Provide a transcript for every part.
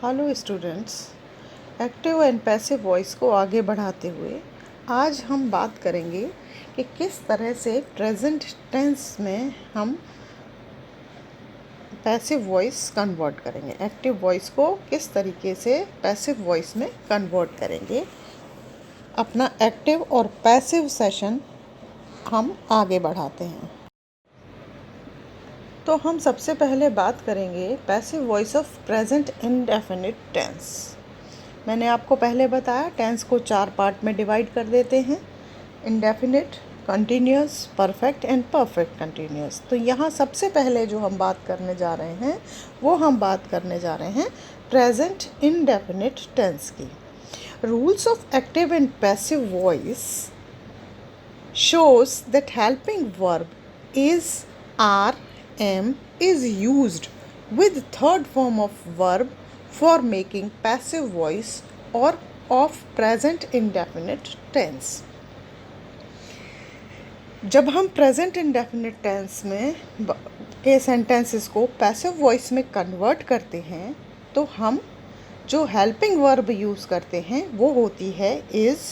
Hello students, active and passive voice को आगे बढ़ाते हुए आज हम बात करेंगे कि किस तरह से प्रेजेंट टेंस में हम पैसिव वॉइस कन्वर्ट करेंगे, एक्टिव वॉइस को किस तरीके से पैसिव वॉइस में कन्वर्ट करेंगे। अपना एक्टिव और पैसिव सेशन हम आगे बढ़ाते हैं। तो हम सबसे पहले बात करेंगे passive voice of present indefinite tense. मैंने आपको पहले बताया टेंस को 4 पार्ट में डिवाइड कर देते हैं, indefinite, continuous, perfect and perfect continuous. तो यहाँ सबसे पहले जो हम बात करने जा रहे हैं वो हम बात करने जा रहे हैं प्रेजेंट इंडेफिनिट टेंस की। Rules of active and passive voice shows that helping verb is am is used with third form of verb for making passive voice or of present indefinite tense। जब हम present indefinite tense में के sentences को passive voice में convert करते हैं तो हम जो हेल्पिंग वर्ब यूज़ करते हैं वो होती है is,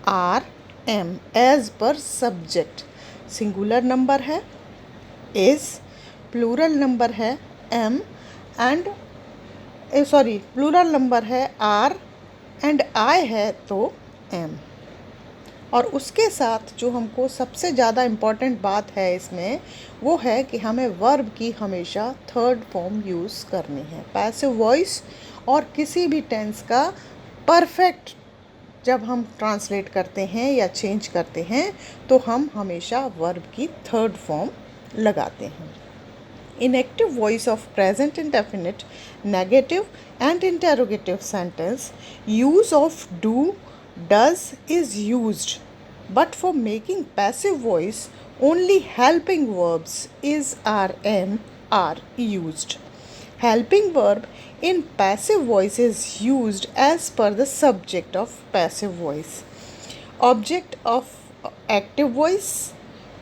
are, am as per subject. Singular number है इज़, प्लूरल नंबर है एम एंड प्लूरल नंबर है आर एंड आई है तो एम। और उसके साथ जो हमको सबसे ज़्यादा इम्पॉर्टेंट बात है इसमें वो है कि हमें वर्ब की हमेशा थर्ड फॉर्म यूज़ करनी है। पैसिव वॉइस और किसी भी टेंस का परफेक्ट जब हम ट्रांसलेट करते हैं या चेंज करते हैं तो हम हमेशा वर्ब की थर्ड फॉर्म लगाते हैं। In active voice of present indefinite, negative and interrogative sentence use of do, does is used, but for making passive voice only helping verbs is, are, am are used. Helping verb in passive voice is used as per the subject of passive voice, object of active voice,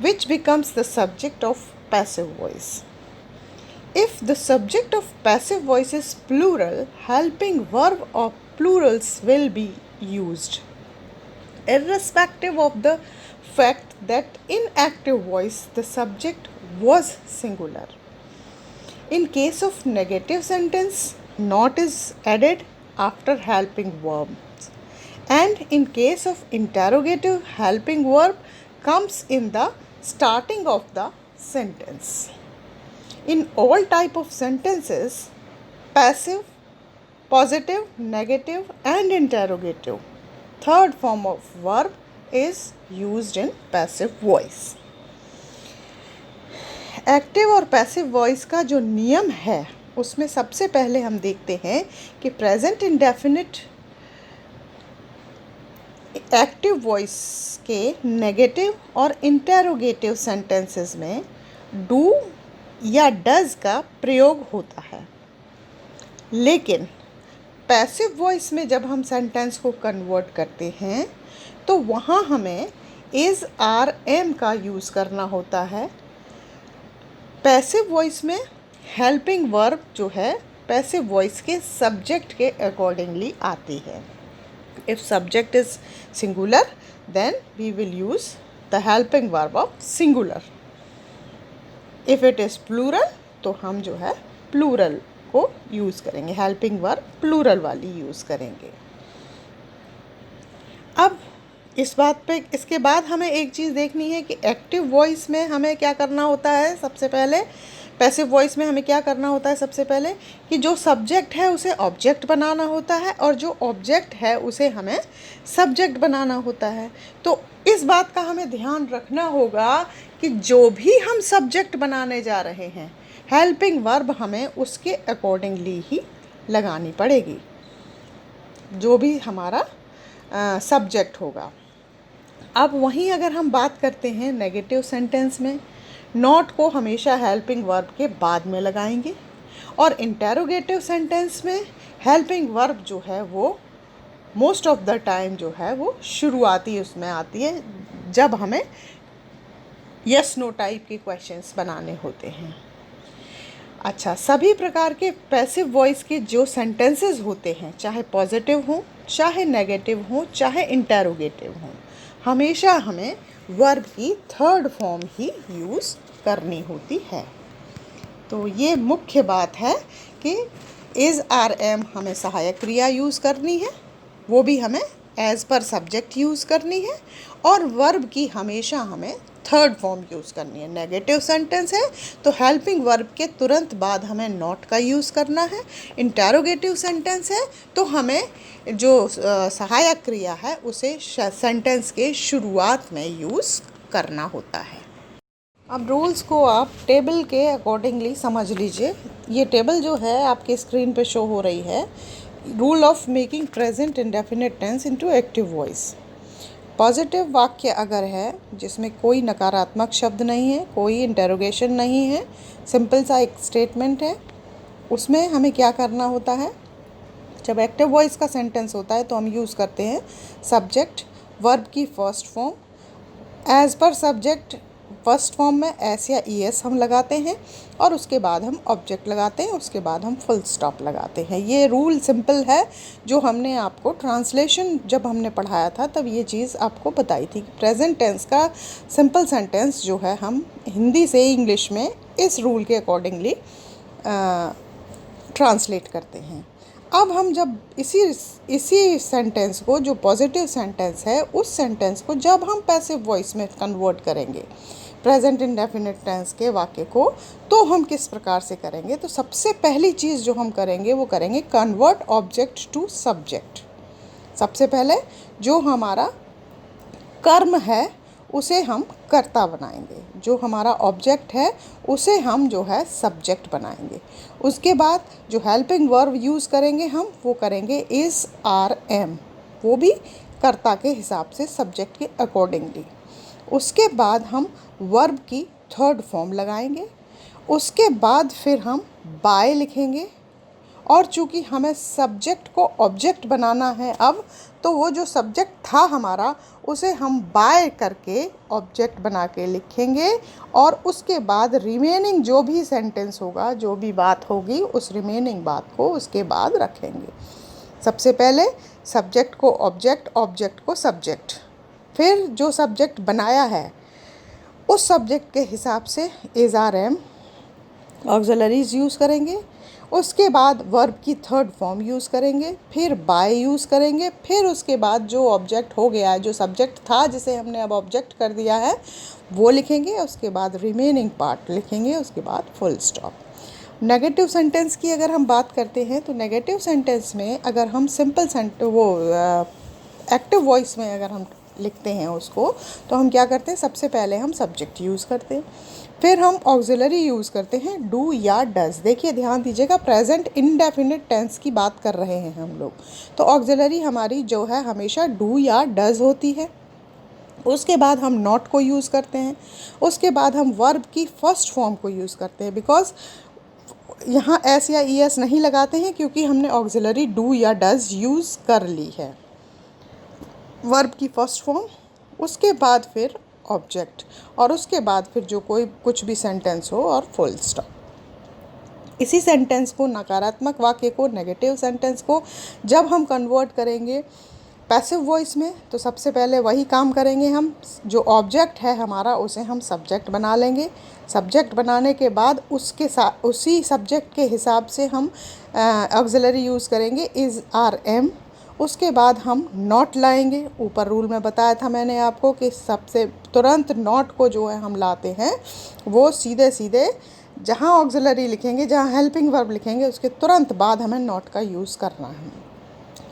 which becomes the subject of passive voice. If the subject of passive voice is plural, helping verb of plurals will be used, irrespective of the fact that in active voice the subject was singular. In case of negative sentence, not is added after helping verbs, and in case of interrogative, helping verb comes in the starting of the sentence. In all type of sentences, passive, positive, negative and interrogative, third form of verb is used in passive voice। Active और passive voice का जो नियम है उसमें सबसे पहले हम देखते हैं कि प्रेजेंट इंडेफिनिट एक्टिव वॉइस के नेगेटिव और इंटेरोगेटिव सेंटेंसेस में डू या डज का प्रयोग होता है, लेकिन पैसिव वॉइस में जब हम सेंटेंस को कन्वर्ट करते हैं तो वहाँ हमें इज़, आर, एम का यूज़ करना होता है। पैसिव वॉइस में हेल्पिंग वर्ब जो है पैसिव वॉइस के सब्जेक्ट के अकॉर्डिंगली आती है। If subject is singular then we will use the helping verb of singular. If it is plural तो हम जो है प्लूरल को यूज़ करेंगे, हेल्पिंग वर्ब प्लूरल वाली यूज़ करेंगे। अब इस बात पे इसके बाद हमें एक चीज़ देखनी है कि एक्टिव वॉइस में हमें क्या करना होता है। सबसे पहले पैसिव वॉइस में हमें क्या करना होता है, सबसे पहले कि जो सब्जेक्ट है उसे ऑब्जेक्ट बनाना होता है और जो ऑब्जेक्ट है उसे हमें सब्जेक्ट बनाना होता है। तो इस बात का हमें ध्यान रखना होगा कि जो भी हम सब्जेक्ट बनाने जा रहे हैं हेल्पिंग वर्ब हमें उसके अकॉर्डिंगली ही लगानी पड़ेगी, जो भी हमारा सब्जेक्ट होगा। अब वहीं अगर हम बात करते हैं नेगेटिव सेंटेंस में, नॉट को हमेशा हेल्पिंग वर्ब के बाद में लगाएंगे और इंटेरोगेटिव सेंटेंस में हेल्पिंग वर्ब जो है वो मोस्ट ऑफ द टाइम जो है वो शुरुआती उसमें आती है जब हमें यस नो टाइप के क्वेश्चंस बनाने होते हैं। अच्छा, सभी प्रकार के पैसिव वॉइस के जो सेंटेंसेस होते हैं, चाहे पॉजिटिव हों, चाहे नेगेटिव हों, चाहे इंटेरोगेटिव हों, हमेशा हमें वर्ब की थर्ड फॉर्म ही यूज़ करनी होती है। तो ये मुख्य बात है कि इज़ आर एम हमें सहायक क्रिया यूज़ करनी है, वो भी हमें एज़ पर सब्जेक्ट यूज़ करनी है, और वर्ब की हमेशा हमें थर्ड फॉर्म यूज़ करनी है। नेगेटिव सेंटेंस है तो हेल्पिंग वर्ब के तुरंत बाद हमें नॉट का यूज़ करना है। इंटेरोगेटिव सेंटेंस है तो हमें जो सहायक क्रिया है उसे सेंटेंस के शुरुआत में यूज़ करना होता है। अब रूल्स को आप टेबल के अकॉर्डिंगली समझ लीजिए। ये टेबल जो है आपके स्क्रीन पे शो हो रही है। Rule of making present indefinite tense into active voice. Positive वाक्य अगर है जिसमें कोई नकारात्मक शब्द नहीं है, कोई इंटेरोगेशन नहीं है, सिंपल सा एक स्टेटमेंट है, उसमें हमें क्या करना होता है। जब एक्टिव वॉइस का सेंटेंस होता है तो हम यूज़ करते हैं सब्जेक्ट वर्ब की first form. As per subject first form में एस या ई एस हम लगाते हैं, और उसके बाद हम ऑब्जेक्ट लगाते हैं, उसके बाद हम फुल स्टॉप लगाते हैं। ये रूल सिंपल है जो हमने आपको ट्रांसलेशन जब हमने पढ़ाया था तब ये चीज़ आपको बताई थी कि प्रेजेंट टेंस का सिंपल सेंटेंस जो है हम हिंदी से इंग्लिश में इस रूल के अकॉर्डिंगली ट्रांसलेट करते हैं। अब हम जब इसी सेंटेंस को, जो पॉजिटिव सेंटेंस है, उस सेंटेंस को जब हम पैसिव वॉइस में कन्वर्ट करेंगे प्रेजेंट इंडेफिनिट टेंस के वाक्य को, तो हम किस प्रकार से करेंगे। तो सबसे पहली चीज़ जो हम करेंगे वो करेंगे कन्वर्ट ऑब्जेक्ट टू सब्जेक्ट। सबसे पहले जो हमारा कर्म है उसे हम कर्ता बनाएंगे, जो हमारा ऑब्जेक्ट है उसे हम जो है सब्जेक्ट बनाएंगे। उसके बाद जो हेल्पिंग वर्ब यूज़ करेंगे हम वो करेंगे इज़ आर एम, वो भी कर्ता के हिसाब से सब्जेक्ट के अकॉर्डिंगली। उसके बाद हम वर्ब की थर्ड फॉर्म लगाएंगे। उसके बाद फिर हम बाय लिखेंगे, और चूँकि हमें सब्जेक्ट को ऑब्जेक्ट बनाना है अब, तो वो जो सब्जेक्ट था हमारा उसे हम बाय करके ऑब्जेक्ट बना के लिखेंगे, और उसके बाद रिमेनिंग जो भी सेंटेंस होगा, जो भी बात होगी, उस रिमेनिंग बात को उसके बाद रखेंगे। सबसे पहले सब्जेक्ट को ऑब्जेक्ट, ऑब्जेक्ट को सब्जेक्ट, फिर जो सब्जेक्ट बनाया है उस सब्जेक्ट के हिसाब से is are am auxiliaries use करेंगे। उसके बाद वर्ब की थर्ड फॉर्म यूज़ करेंगे, फिर बाय यूज़ करेंगे, फिर उसके बाद जो ऑब्जेक्ट हो गया है, जो सब्जेक्ट था जिसे हमने अब ऑब्जेक्ट कर दिया है, वो लिखेंगे। उसके बाद रिमेनिंग पार्ट लिखेंगे, उसके बाद फुल स्टॉप। नेगेटिव सेंटेंस की अगर हम बात करते हैं तो नेगेटिव सेंटेंस में अगर हम सिंपल एक्टिव वॉइस में अगर हम लिखते हैं उसको, तो हम क्या करते हैं, सबसे पहले हम सब्जेक्ट यूज़ करते हैं, फिर हम ऑक्सिलरी यूज़ करते हैं डू या डज। देखिए ध्यान दीजिएगा, प्रेजेंट इंडेफिनिट टेंस की बात कर रहे हैं हम लोग, तो ऑक्सिलरी हमारी जो है हमेशा डू या डज होती है। उसके बाद हम नॉट को यूज़ करते हैं। उसके बाद हम वर्ब की फर्स्ट फॉर्म को यूज़ करते हैं, बिकॉज यहाँ एस या ई एस नहीं लगाते हैं क्योंकि हमने ऑक्सिलरी डू या डज यूज़ कर ली है। वर्ब की फर्स्ट फॉर्म, उसके बाद फिर ऑब्जेक्ट, और उसके बाद फिर जो कोई कुछ भी सेंटेंस हो और फुल स्टॉप। इसी सेंटेंस को, नकारात्मक वाक्य को, नेगेटिव सेंटेंस को जब हम कन्वर्ट करेंगे पैसिव वॉइस में, तो सबसे पहले वही काम करेंगे हम। जो ऑब्जेक्ट है हमारा उसे हम सब्जेक्ट बना लेंगे। सब्जेक्ट बनाने के बाद उसके साथ उसी सब्जेक्ट के हिसाब से हम ऑक्सिलरी यूज़ करेंगे इज़ आर एम। उसके बाद हम नॉट लाएंगे। ऊपर रूल में बताया था मैंने आपको कि सबसे तुरंत नॉट को जो है हम लाते हैं, वो सीधे सीधे जहाँ ऑक्सिलरी लिखेंगे, जहाँ हेल्पिंग वर्ब लिखेंगे, उसके तुरंत बाद हमें नॉट का यूज़ करना है।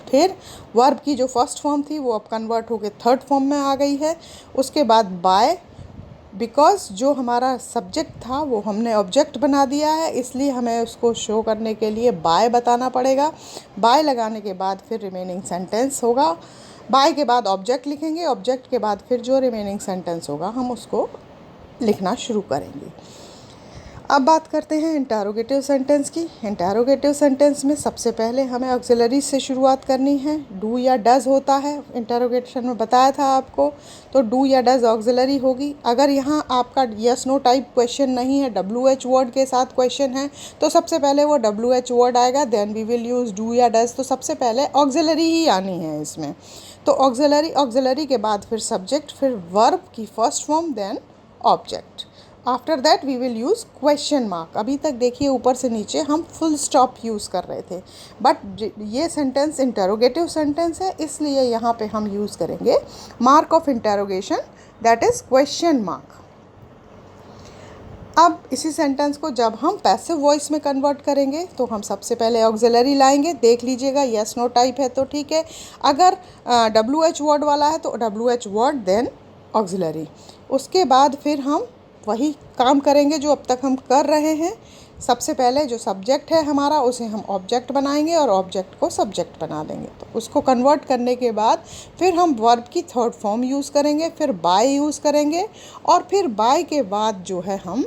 फिर वर्ब की जो फर्स्ट फॉर्म थी वो अब कन्वर्ट होकर थर्ड फॉर्म में आ गई है। उसके बाद बाय, बिकॉज जो हमारा सब्जेक्ट था वो हमने ऑब्जेक्ट बना दिया है, इसलिए हमें उसको शो करने के लिए बाय बताना पड़ेगा। बाय लगाने के बाद फिर रिमेनिंग सेंटेंस होगा। बाय के बाद ऑब्जेक्ट लिखेंगे, ऑब्जेक्ट के बाद फिर जो रिमेनिंग सेंटेंस होगा हम उसको लिखना शुरू करेंगे। अब बात करते हैं इंटरोगेटिव सेंटेंस की। इंटरोगेटिव सेंटेंस में सबसे पहले हमें ऑक्सिलरी से शुरुआत करनी है। डू या डज होता है, इंटरोगेशन में बताया था आपको, तो डू या डज ऑक्सिलरी होगी। अगर यहाँ आपका यस नो टाइप क्वेश्चन नहीं है, WH वर्ड के साथ क्वेश्चन है, तो सबसे पहले वो WH वर्ड आएगा, then we will use do या डज। तो सबसे पहले ऑक्सिलरी ही आनी है इसमें। तो ऑक्सिलरी के बाद फिर सब्जेक्ट, फिर वर्ब की first form, then object. After that we will use question mark. अभी तक देखिए ऊपर से नीचे हम फुल स्टॉप यूज़ कर रहे थे, बट ये सेंटेंस इंटरोगेटिव सेंटेंस है, इसलिए यहाँ पे हम यूज़ करेंगे mark of interrogation, that is question mark. अब इसी सेंटेंस को जब हम पैसिव वॉइस में कन्वर्ट करेंगे तो हम सबसे पहले ऑक्सिलरी लाएंगे। देख लीजिएगा, यस नो टाइप है तो ठीक है, अगर WH वर्ड वाला है तो WH वर्ड देन ऑक्सिलरी। उसके बाद फिर हम वही काम करेंगे जो अब तक हम कर रहे हैं। सबसे पहले जो सब्जेक्ट है हमारा उसे हम ऑब्जेक्ट बनाएंगे और ऑब्जेक्ट को सब्जेक्ट बना देंगे। तो उसको कन्वर्ट करने के बाद फिर हम वर्ब की थर्ड फॉर्म यूज़ करेंगे, फिर बाय यूज़ करेंगे, और फिर बाय के बाद जो है हम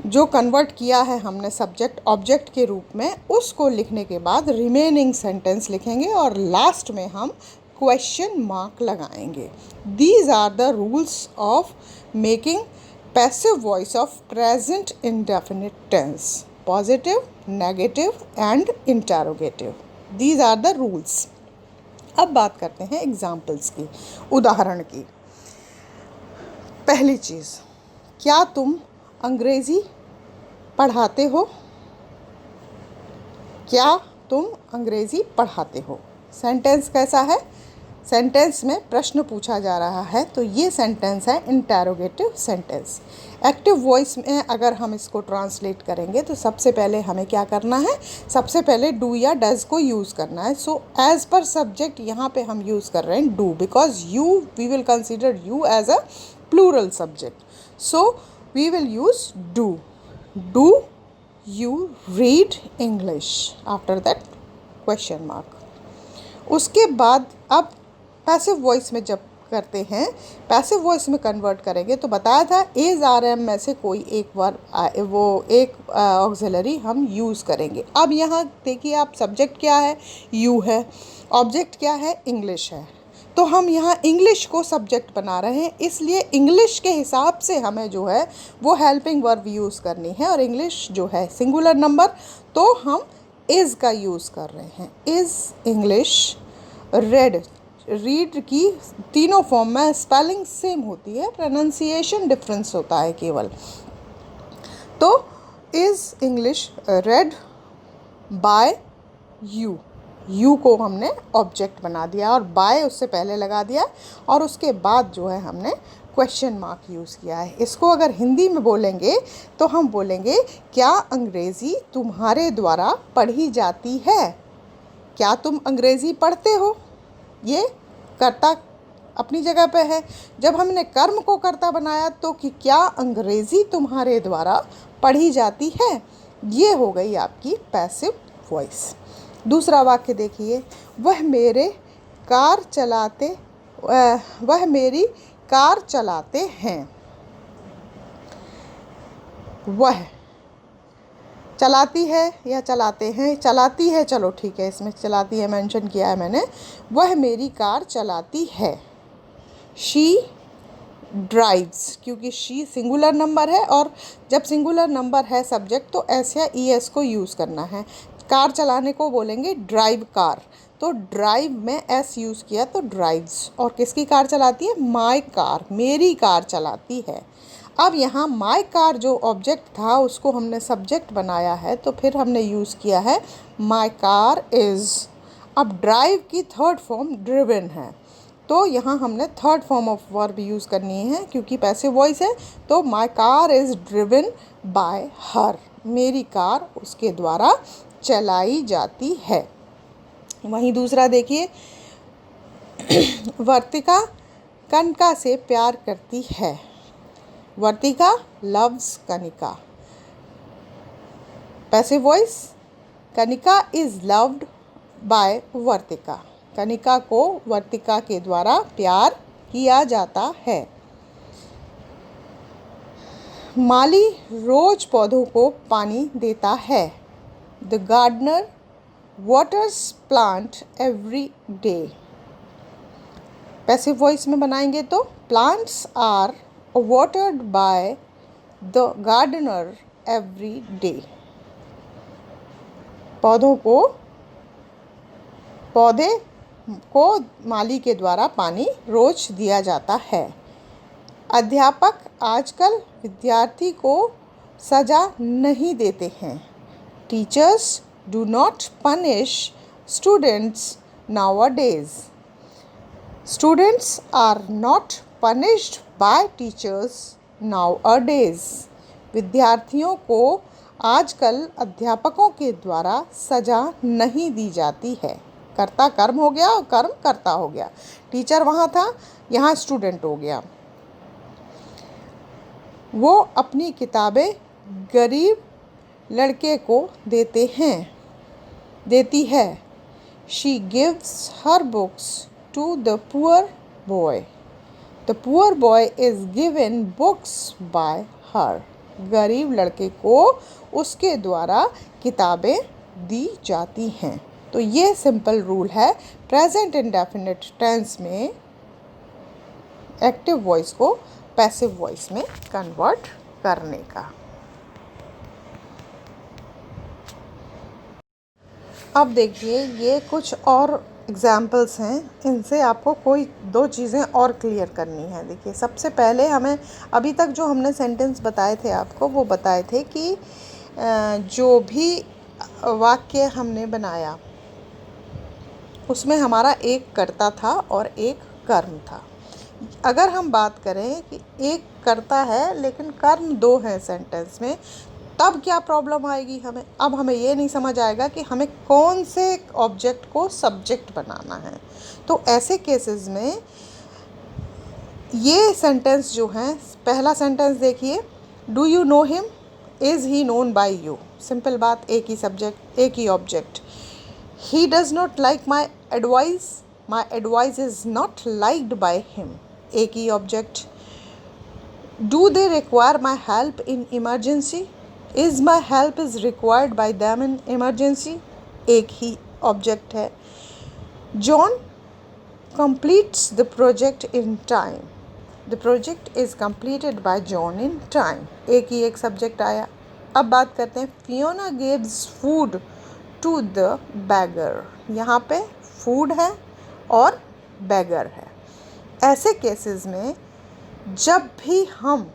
जो कन्वर्ट किया है हमने सब्जेक्ट ऑब्जेक्ट के रूप में, उसको लिखने के बाद रिमेनिंग सेंटेंस लिखेंगे और लास्ट में हम क्वेश्चन मार्क लगाएंगे। These are the rules of making passive voice of present indefinite tense: positive, negative and interrogative. These are the rules. अब बात करते हैं एग्जाम्पल्स की, उदाहरण की। पहली चीज़, क्या तुम अंग्रेज़ी पढ़ाते हो? क्या तुम अंग्रेज़ी पढ़ाते हो? सेंटेंस कैसा है? सेंटेंस में प्रश्न पूछा जा रहा है, तो ये सेंटेंस है इंटरोगेटिव सेंटेंस। एक्टिव वॉइस में अगर हम इसको ट्रांसलेट करेंगे तो सबसे पहले हमें क्या करना है, सबसे पहले डू या डज को यूज़ करना है। सो एज़ पर सब्जेक्ट यहाँ पे हम यूज़ कर रहे हैं do, because you, we will consider you as a plural subject. So we will use do. Do you read English? After that question mark. उसके बाद अब पैसिव वॉइस में जब करते हैं, पैसिव वॉइस में कन्वर्ट करेंगे तो बताया था इज आर एम में से कोई एक वर्ब, वो एक ऑक्सिलरी हम यूज़ करेंगे। अब यहाँ देखिए आप, सब्जेक्ट क्या है? यू है। ऑब्जेक्ट क्या है? इंग्लिश है। तो हम यहाँ इंग्लिश को सब्जेक्ट बना रहे हैं, इसलिए इंग्लिश के हिसाब से हमें जो है वो हेल्पिंग वर्ब यूज़ करनी है। और इंग्लिश जो है सिंगुलर नंबर, तो हम इज़ का यूज़ कर रहे हैं। Is English red? रीड की तीनों फॉर्म में स्पेलिंग सेम होती है, प्रोनाउंसिएशन डिफरेंस होता है केवल। तो is English read by you? You को हमने ऑब्जेक्ट बना दिया और बाय उससे पहले लगा दिया, और उसके बाद जो है हमने क्वेश्चन मार्क यूज़ किया है। इसको अगर हिंदी में बोलेंगे तो हम बोलेंगे, क्या अंग्रेज़ी तुम्हारे द्वारा पढ़ी जाती है? क्या तुम अंग्रेज़ी पढ़ते हो? ये कर्ता अपनी जगह पे है। जब हमने कर्म को कर्ता बनाया तो कि क्या अंग्रेज़ी तुम्हारे द्वारा पढ़ी जाती है, ये हो गई आपकी पैसिव वॉइस। दूसरा वाक्य देखिए, वह मेरी कार चलाते हैं। वह चलाती है या चलाते हैं? चलाती है, चलो ठीक है, इसमें चलाती है मेंशन किया है मैंने। वह मेरी कार चलाती है। शी ड्राइव्स, क्योंकि शी सिंगुलर नंबर है और जब सिंगुलर नंबर है सब्जेक्ट तो एस या ES को यूज़ करना है। कार चलाने को बोलेंगे ड्राइव कार, तो ड्राइव में S यूज़ किया तो ड्राइव्स। और किसकी कार चलाती है? माई कार, मेरी कार चलाती है। अब यहाँ माई कार जो ऑब्जेक्ट था उसको हमने सब्जेक्ट बनाया है, तो फिर हमने यूज़ किया है माई कार इज़। अब ड्राइव की थर्ड फॉर्म ड्रिवन है, तो यहाँ हमने third form of verb use करनी है क्योंकि पैसिव वॉइस है। तो my car is driven by हर, मेरी कार उसके द्वारा चलाई जाती है। वहीं दूसरा देखिए, वर्तिका कनिका से प्यार करती है। Vartika loves Kanika. Passive voice, Kanika is loved by Vartika. Kanika को वर्तिका के द्वारा प्यार किया जाता है। माली रोज पौधों को पानी देता है। The gardener waters plant every day. Passive voice में बनाएंगे तो plants are watered by the gardener every day. पौधे को माली के द्वारा पानी रोज दिया जाता है। अध्यापक आजकल विद्यार्थी को सजा नहीं देते हैं। Teachers do not punish students nowadays. Students are not punished by teachers nowadays. विद्यार्थियों को आजकल अध्यापकों के द्वारा सजा नहीं दी जाती है। कर्ता कर्म हो गया और कर्म कर्ता हो गया। टीचर वहाँ था, यहाँ स्टूडेंट हो गया। वो अपनी किताबें गरीब लड़के को देती है। She gives her books to the poor boy. The poor boy is given books by her. गरीब लड़के को उसके द्वारा किताबें दी जाती हैं। तो ये सिंपल रूल है प्रेजेंट इंडेफिनिट टेंस में एक्टिव वॉइस को पैसिव वॉइस में कन्वर्ट करने का। अब देखिए, ये कुछ और एग्जाम्पल्स हैं। इनसे आपको कोई दो चीज़ें और क्लियर करनी है। देखिए, सबसे पहले हमें अभी तक जो हमने सेंटेंस बताए थे आपको, वो बताए थे कि जो भी वाक्य हमने बनाया उसमें हमारा एक कर्ता था और एक कर्म था। अगर हम बात करें कि एक कर्ता है लेकिन कर्म दो हैं सेंटेंस में, तब क्या प्रॉब्लम आएगी हमें। अब हमें ये नहीं समझ आएगा कि हमें कौन से ऑब्जेक्ट को सब्जेक्ट बनाना है। तो ऐसे केसेस में ये सेंटेंस जो हैं, पहला सेंटेंस देखिए, do you know him, is he known by you. Simple बात, एक ही सब्जेक्ट एक ही object. He does not like my advice is not liked by him, एक ही object. Do they require my help in emergency, is my help is required by them in emergency, एक ही object है। John completes the project in time, the project is completed by John in time, एक ही एक subject आया। अब बात करते हैं, Fiona gives food to the beggar। यहाँ पे फूड है और beggar है। ऐसे केसेस में जब भी हम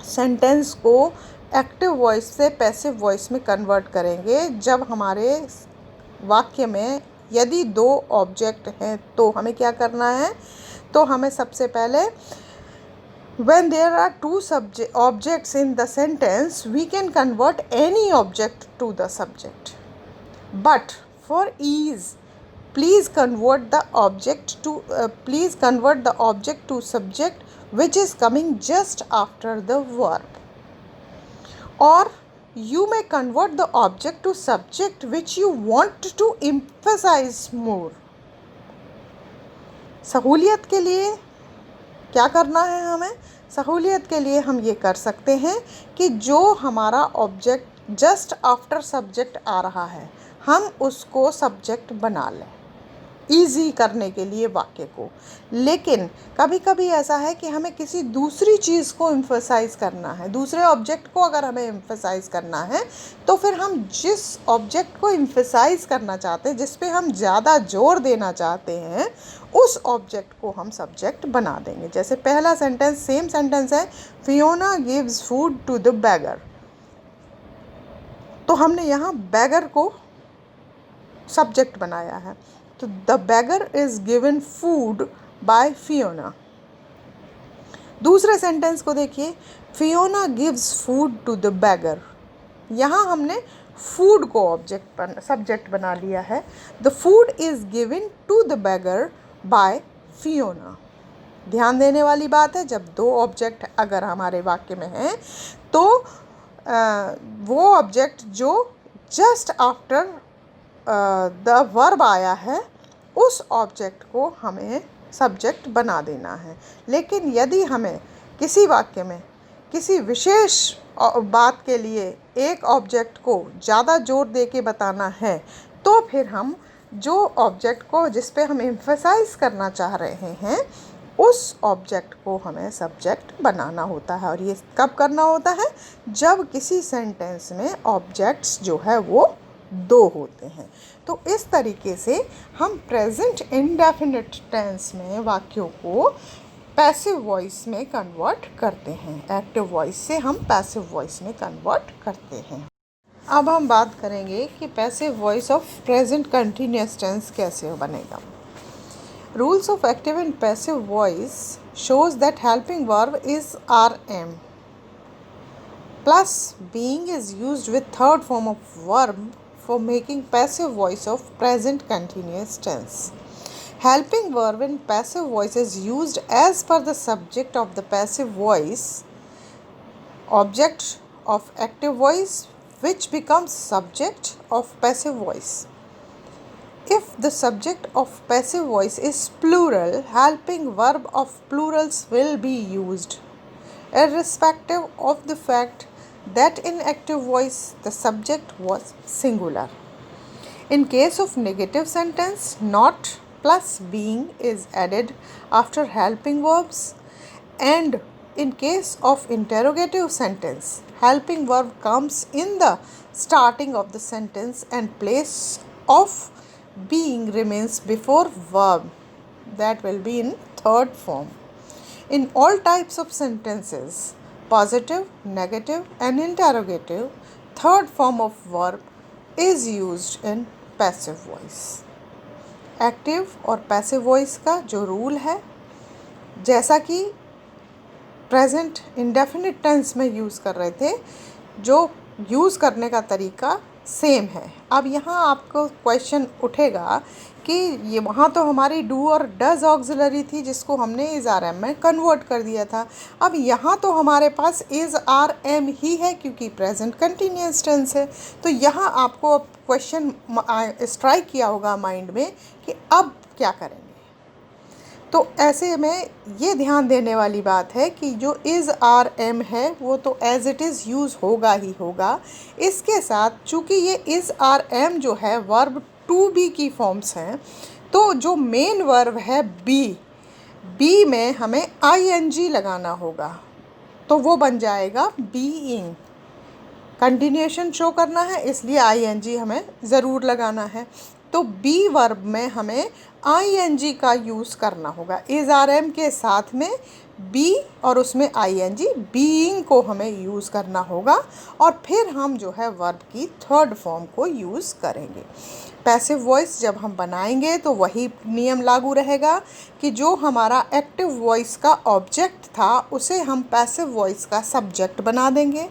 सेंटेंस को एक्टिव वॉइस से पैसिव वॉइस में कन्वर्ट करेंगे, जब हमारे वाक्य में यदि दो ऑब्जेक्ट हैं तो हमें क्या करना है। तो हमें सबसे पहले when there are two objects in the sentence, we can convert any object to the subject, but for ease please convert the object to subject which is coming just after the verb, or you may convert the object to subject which you want to emphasize more। सहूलियत के लिए क्या करना है हमें। सहूलियत के लिए हम ये कर सकते हैं कि जो हमारा ऑब्जेक्ट जस्ट आफ्टर सब्जेक्ट आ रहा है, हम उसको सब्जेक्ट बना लें ईजी करने के लिए वाक्य को। लेकिन कभी कभी ऐसा है कि हमें किसी दूसरी चीज़ को एम्फसाइज करना है, दूसरे ऑब्जेक्ट को अगर हमें एम्फसाइज करना है, तो फिर हम जिस ऑब्जेक्ट को एम्फसाइज करना चाहते हैं, जिस पे हम ज़्यादा जोर देना चाहते हैं, उस ऑब्जेक्ट को हम सब्जेक्ट बना देंगे। जैसे पहला सेंटेंस, सेम सेंटेंस है, Fiona gives food to the beggar. तो हमने यहाँ बैगर को सब्जेक्ट बनाया है। तो the beggar is given food by Fiona. दूसरे सेंटेंस को देखिए, Fiona gives food to the beggar. यहाँ हमने फूड को सब्जेक्ट बना लिया है। The food is given to the beggar by Fiona. ध्यान देने वाली बात है, जब दो ऑब्जेक्ट अगर हमारे वाक्य में हैं, तो वो ऑब्जेक्ट जो जस्ट आफ्टर द वर्ब आया है, उस ऑब्जेक्ट को हमें सब्जेक्ट बना देना है। लेकिन यदि हमें किसी वाक्य में किसी विशेष बात के लिए एक ऑब्जेक्ट को ज़्यादा जोर दे के बताना है तो फिर हम जो ऑब्जेक्ट को जिस पे हम एम्फसाइज करना चाह रहे हैं उस ऑब्जेक्ट को हमें सब्जेक्ट बनाना होता है। और ये कब करना होता है? जब किसी सेंटेंस में ऑब्जेक्ट्स जो है वो दो होते हैं। तो इस तरीके से हम प्रेजेंट इंडेफिनिट टेंस में वाक्यों को पैसिव वॉइस में कन्वर्ट करते हैं। एक्टिव वॉइस से हम पैसिव वॉइस में कन्वर्ट करते हैं। अब हम बात करेंगे कि passive voice of present continuous tense कैसे बनेगा। Rules of active and passive voice shows that helping verb is RM plus being is used with third form of verb for making passive voice of present continuous tense. Helping verb in passive voice is used as per the subject of the passive voice, object of active voice, which becomes subject of passive voice. If the subject of passive voice is plural, helping verb of plurals will be used, irrespective of the fact that in active voice the subject was singular. In case of negative sentence, not plus being is added after helping verbs, and in case of interrogative sentence, helping verb comes in the starting of the sentence and place of being remains before verb, that will be in third form. In all types of sentences, positive, negative and interrogative, third form of verb is used in passive voice. Active और passive voice का जो rule है, जैसा कि present indefinite tense में use कर रहे थे, जो यूज़ करने का तरीका सेम है। अब यहाँ आपको क्वेश्चन उठेगा कि ये वहाँ तो हमारी डू और डज ऑक्सिलरी थी जिसको हमने इज़ आर एम में कन्वर्ट कर दिया था। अब यहाँ तो हमारे पास इज़ आर एम ही है क्योंकि प्रेजेंट कंटिन्यूअस टेंस है। तो यहाँ आपको क्वेश्चन स्ट्राइक किया होगा माइंड में कि अब क्या करेंगे। तो ऐसे में ये ध्यान देने वाली बात है कि जो इज़ आर एम है वो तो एज़ इट इज़ यूज़ होगा ही होगा। इसके साथ चूँकि ये इज़ आर एम जो है वर्ब टू बी की फॉर्म्स हैं, तो जो मेन वर्ब है बी में हमें आईएनजी लगाना होगा, तो वो बन जाएगा बीइंग। कंटिन्यूएशन शो करना है इसलिए आईएनजी हमें ज़रूर लगाना है। तो बी वर्ब में हमें आईएनजी का यूज़ करना होगा। इज़ आर एम के साथ में बी और उसमें आईएनजी बीइंग को हमें यूज़ करना होगा और फिर हम जो है वर्ब की थर्ड फॉर्म को यूज़ करेंगे। पैसिव वॉइस जब हम बनाएंगे तो वही नियम लागू रहेगा कि जो हमारा एक्टिव वॉइस का ऑब्जेक्ट था उसे हम पैसिव वॉइस का सब्जेक्ट बना देंगे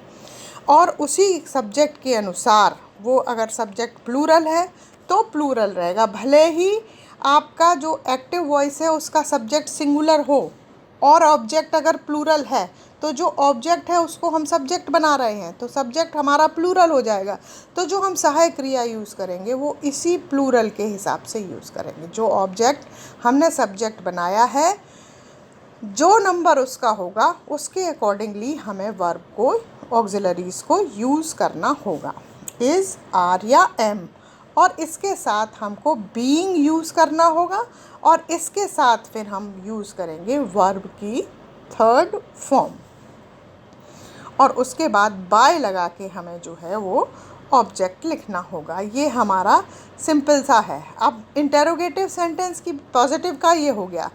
और उसी सब्जेक्ट के अनुसार वो अगर सब्जेक्ट प्लूरल है तो प्लूरल रहेगा, भले ही आपका जो एक्टिव वॉइस है उसका सब्जेक्ट सिंगुलर हो और ऑब्जेक्ट अगर प्लूरल है तो जो ऑब्जेक्ट है उसको हम सब्जेक्ट बना रहे हैं तो सब्जेक्ट हमारा प्लूरल हो जाएगा। तो जो हम सहायक क्रिया यूज़ करेंगे वो इसी प्लूरल के हिसाब से यूज़ करेंगे। जो ऑब्जेक्ट हमने सब्जेक्ट बनाया है जो नंबर उसका होगा उसके अकॉर्डिंगली हमें वर्ब को ऑक्सिलरीज को यूज़ करना होगा, इज़ आर या एम, और इसके साथ हमको बीइंग यूज़ करना होगा और इसके साथ फिर हम यूज़ करेंगे वर्ब की थर्ड फॉर्म और उसके बाद बाय लगा के हमें जो है वो ऑब्जेक्ट लिखना होगा। ये हमारा सिंपल सा है। अब इंटेरोगेटिव सेंटेंस की पॉजिटिव का ये हो गया।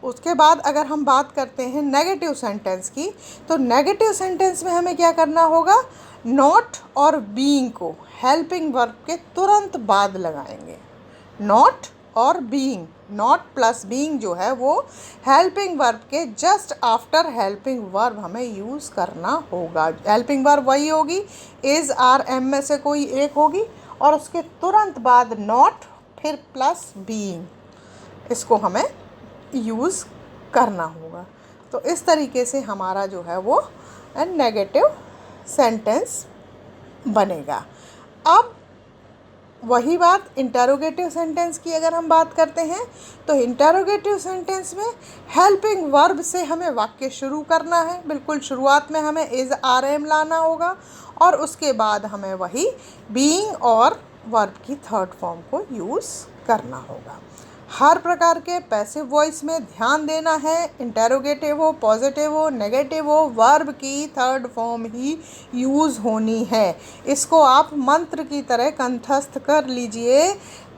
उसके बाद अगर हम बात करते हैं नेगेटिव सेंटेंस की, तो नेगेटिव सेंटेंस में हमें क्या करना होगा, नॉट और बीइंग को हेल्पिंग वर्ब के तुरंत बाद लगाएंगे। नॉट और बीइंग, नॉट प्लस बीइंग जो है वो हेल्पिंग वर्ब के जस्ट आफ्टर हेल्पिंग वर्ब हमें यूज़ करना होगा। हेल्पिंग वर्ब वही होगी, इज़ आर एम में से कोई एक होगी और उसके तुरंत बाद नॉट फिर प्लस बीइंग, इसको हमें यूज़ करना होगा। तो इस तरीके से हमारा जो है वो नेगेटिव सेंटेंस बनेगा। अब वही बात इंटरोगेटिव सेंटेंस की अगर हम बात करते हैं तो इंटरोगेटिव सेंटेंस में हेल्पिंग वर्ब से हमें वाक्य शुरू करना है। बिल्कुल शुरुआत में हमें इज़ आर एम लाना होगा और उसके बाद हमें वही बीइंग और वर्ब की थर्ड फॉर्म को यूज़ करना होगा। हर प्रकार के पैसिव वॉइस में ध्यान देना है, इंटरोगेटिव हो, पॉजिटिव हो, नेगेटिव हो, वर्ब की थर्ड फॉर्म ही यूज़ होनी है। इसको आप मंत्र की तरह कंठस्थ कर लीजिए।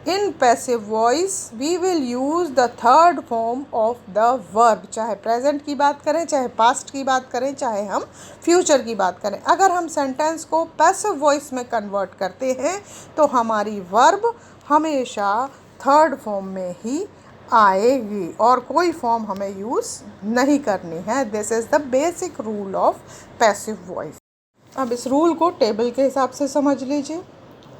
In passive voice we will use the third form of the verb. चाहे प्रेजेंट की बात करें, चाहे पास्ट की बात करें, चाहे हम फ्यूचर की बात करें, अगर हम सेंटेंस को पैसिव वॉइस में कन्वर्ट करते हैं तो हमारी वर्ब हमेशा थर्ड फॉर्म में ही आएगी और कोई फॉर्म हमें यूज़ नहीं करनी है। This is the basic rule of passive voice. अब इस रूल को टेबल के हिसाब से समझ लीजिए।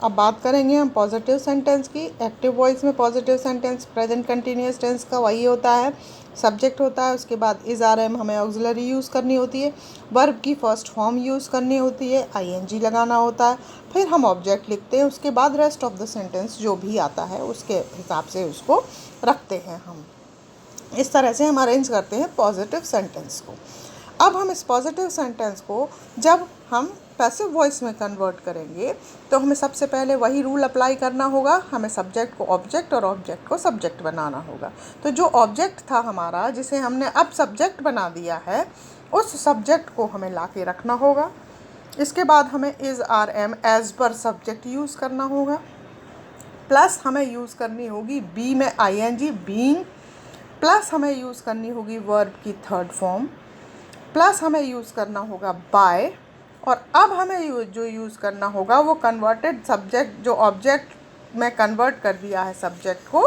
अब बात करेंगे हम पॉजिटिव सेंटेंस की। एक्टिव वॉइस में positive sentence present continuous tense का वही होता है, सब्जेक्ट होता है, उसके बाद इज़ आर एम हमें ऑक्सिलरी यूज़ करनी होती है, वर्ब की फर्स्ट फॉर्म यूज़ करनी होती है, आईएनजी लगाना होता है, फिर हम ऑब्जेक्ट लिखते हैं, उसके बाद रेस्ट ऑफ द सेंटेंस जो भी आता है उसके हिसाब से उसको रखते हैं। हम इस तरह से हम अरेंज करते हैं पॉजिटिव सेंटेंस को। अब हम इस पॉजिटिव सेंटेंस को जब हम पैसिव वॉइस में कन्वर्ट करेंगे तो हमें सबसे पहले वही रूल अप्लाई करना होगा। हमें सब्जेक्ट को ऑब्जेक्ट और ऑब्जेक्ट को सब्जेक्ट बनाना होगा। तो जो ऑब्जेक्ट था हमारा, जिसे हमने अब सब्जेक्ट बना दिया है, उस सब्जेक्ट को हमें ला के रखना होगा। इसके बाद हमें is are am as per subject use करना होगा, प्लस हमें यूज़ करनी होगी बी में I N G being, plus हमें यूज़ करनी होगी वर्ब की थर्ड फॉर्म, प्लस हमें यूज़ करना होगा बाय, और अब हमें जो यूज़ करना होगा वो कन्वर्टेड सब्जेक्ट, जो ऑब्जेक्ट में कन्वर्ट कर दिया है सब्जेक्ट को,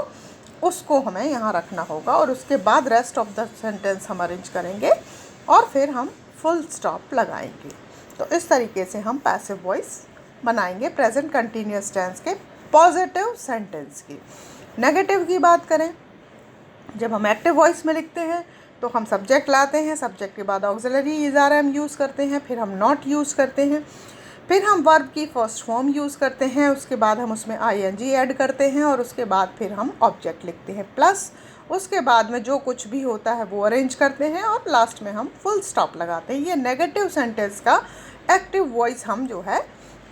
उसको हमें यहाँ रखना होगा। और उसके बाद रेस्ट ऑफ द सेंटेंस हम अरेंज करेंगे और फिर हम फुल स्टॉप लगाएंगे। तो इस तरीके से हम पैसिव वॉइस बनाएंगे प्रेजेंट कंटिन्यूअस टेंस के पॉजिटिव सेंटेंस की। नेगेटिव की बात करें, जब हम एक्टिव वॉइस में लिखते हैं तो हम सब्जेक्ट लाते हैं, सब्जेक्ट के बाद auxiliary is are am use करते हैं, फिर हम नॉट यूज़ करते हैं, फिर हम वर्ब की फर्स्ट फॉर्म यूज़ करते हैं, उसके बाद हम उसमें आईएनजी ऐड करते हैं और उसके बाद फिर हम ऑब्जेक्ट लिखते हैं, प्लस उसके बाद में जो कुछ भी होता है वो अरेंज करते हैं और लास्ट में हम फुल स्टॉप लगाते हैं। ये नेगेटिव सेंटेंस का एक्टिव वॉइस हम जो है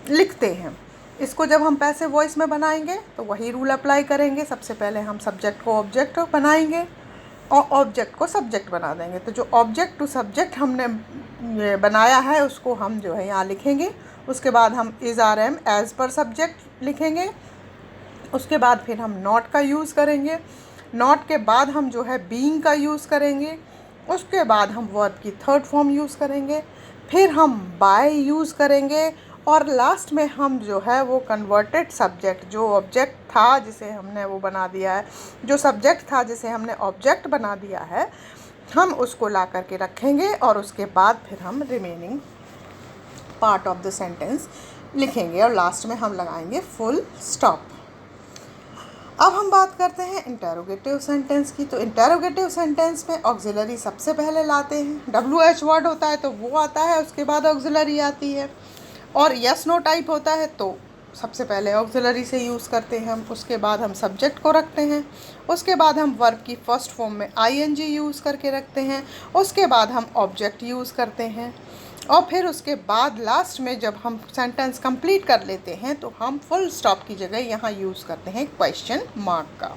लिखते हैं। इसको जब हम पैसिव वॉइस में बनाएंगे तो वही रूल अप्लाई करेंगे। सबसे पहले हम सब्जेक्ट को ऑब्जेक्ट बनाएंगे और ऑब्जेक्ट को सब्जेक्ट बना देंगे। तो जो ऑब्जेक्ट टू सब्जेक्ट हमने बनाया है उसको हम जो है यहाँ लिखेंगे। उसके बाद हम is are am as per subject लिखेंगे। उसके बाद फिर हम नॉट का यूज़ करेंगे। नॉट के बाद हम जो है बीइंग का यूज़ करेंगे। उसके बाद हम वर्ब की थर्ड फॉर्म यूज़ करेंगे। फिर हम बाय यूज़ करेंगे और लास्ट में हम जो है वो कन्वर्टेड सब्जेक्ट, जो ऑब्जेक्ट था जिसे हमने वो बना दिया है, जो सब्जेक्ट था जिसे हमने ऑब्जेक्ट बना दिया है, हम उसको ला करके रखेंगे और उसके बाद फिर हम remaining part of the sentence लिखेंगे और लास्ट में हम लगाएंगे फुल स्टॉप। अब हम बात करते हैं इंटरोगेटिव सेंटेंस की। तो इंटरोगेटिव सेंटेंस में ऑक्सिलरी सबसे पहले लाते हैं। WH वर्ड होता है तो वो आता है, उसके बाद ऑक्सिलरी आती है। और यस नो टाइप होता है तो सबसे पहले ऑक्सिलरी से यूज़ करते हैं हम, उसके बाद हम सब्जेक्ट को रखते हैं, उसके बाद हम वर्ब की फर्स्ट फॉर्म में आईएनजी यूज़ करके रखते हैं, उसके बाद हम ऑब्जेक्ट यूज़ करते हैं और फिर उसके बाद लास्ट में जब हम सेंटेंस कंप्लीट कर लेते हैं तो हम फुल स्टॉप की जगह यहाँ यूज़ करते हैं क्वेश्चन मार्क का।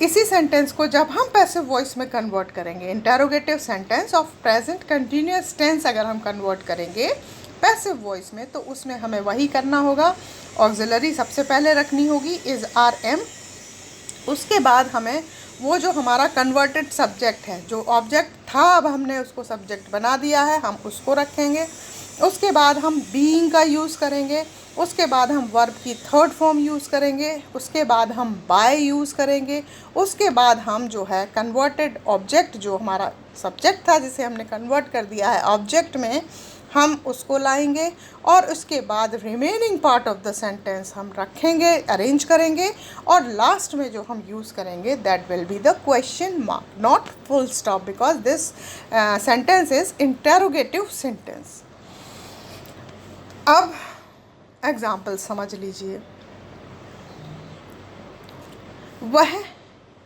इसी सेंटेंस को जब हम पैसिव वॉइस में कन्वर्ट करेंगे, interrogative sentence of present continuous tense अगर हम कन्वर्ट करेंगे पैसिव वॉइस में, तो उसमें हमें वही करना होगा। ऑक्सिलरी सबसे पहले रखनी होगी इज़ आर एम, उसके बाद हमें वो जो हमारा कन्वर्टेड सब्जेक्ट है, जो ऑब्जेक्ट था अब हमने उसको सब्जेक्ट बना दिया है, हम उसको रखेंगे। उसके बाद हम बीइंग का यूज़ करेंगे, उसके बाद हम वर्ब की थर्ड फॉर्म यूज़ करेंगे, उसके बाद हम बाय यूज़ करेंगे, उसके बाद हम जो है कन्वर्टेड ऑब्जेक्ट, जो हमारा सब्जेक्ट था जिसे हमने कन्वर्ट कर दिया है ऑब्जेक्ट में, हम उसको लाएंगे और उसके बाद remaining part of the sentence हम रखेंगे, अरेंज करेंगे और लास्ट में जो हम यूज़ करेंगे that will be the question mark, not full stop, because this sentence is interrogative sentence. अब एग्जाम्पल समझ लीजिए। वह